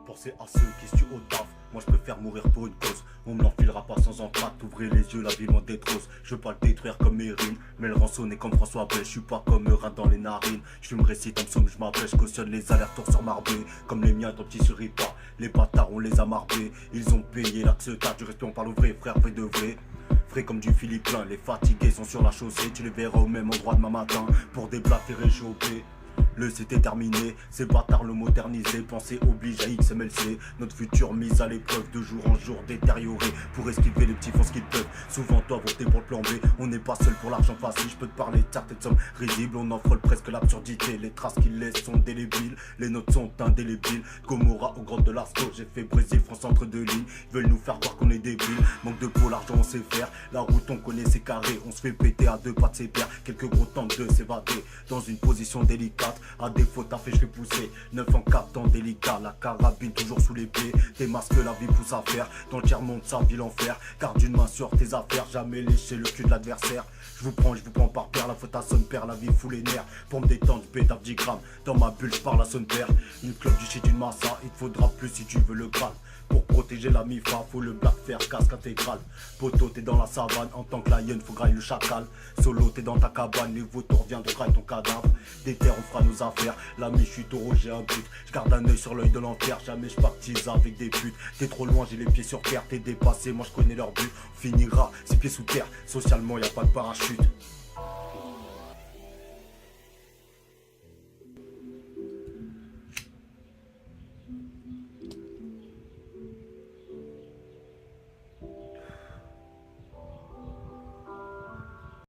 Pensez à ceux qui se tuent au taf. Moi je préfère mourir pour une cause. On me l'enfilera pas sans empathie. Ouvrez les yeux, la vie loin d'être rose. Je veux pas le détruire comme mes rimes, mais le rançonner comme François Bell. Je suis pas comme un rat dans les narines. Je me récite un psaume, je m'appelle. Je cautionne les allers-retours sur Marbé. Comme les miens, tant petit sur pas. Les bâtards on les a marbés. Ils ont payé l'axe tard. Du respect on parle au vrai frère, vrai de vrai. Frais comme du Philippin, les fatigués sont sur la chaussée. Tu les verras au même endroit demain matin pour des blagues et réchauffer. Le c'était terminé, ces bâtards le moderniser. Pensée oblige à XMLC. Notre futur mise à l'épreuve de jour en jour détérioré. Pour esquiver les petits fonds qu'ils peuvent. Souvent toi voter pour le plan B. On n'est pas seul pour l'argent facile. Je peux te parler de certaines sommes risibles. On offre presque l'absurdité. Les traces qu'ils laissent sont délébiles. Les notes sont indélébiles. Gomorrah aux grottes de Lascaux. J'ai fait Brésil, France entre deux lignes. Ils veulent nous faire croire qu'on est débiles. Manque de peau, l'argent on sait faire. La route on connaît ses carrés. On se fait péter à deux pas de ses pères. Quelques gros tentent de s'évader dans une position délicate. À défaut t'as fait je fais pousser 9 en 4 temps délicat. La carabine toujours sous les pieds. Des masques la vie pousse à faire. Dans le tiers-monde sa vie l'enfer. Garde une main sur tes affaires. Jamais lécher le cul de l'adversaire. Je vous prends par paire. La faute à son père, la vie fout les nerfs. Pour me détendre, je pétave 10 grammes. Dans ma bulle, je parle à son père. Une clope du shit, une massa. Il te faudra plus si tu veux le grade. Pour protéger la mifa, faut le black faire, casque intégral. Poto, t'es dans la savane, en tant que lion, faut grailler le chacal. Solo, t'es dans ta cabane, les vautours viendront grailler ton cadavre. Des terres, on fera nos affaires. L'ami, je suis taureau, j'ai un but. Je garde un œil sur l'œil de l'enfer, jamais je pactise avec des putes. T'es trop loin, j'ai les pieds sur terre, t'es dépassé, moi je connais leur but. On finira, 6 pieds sous terre, socialement, y a pas de parachute.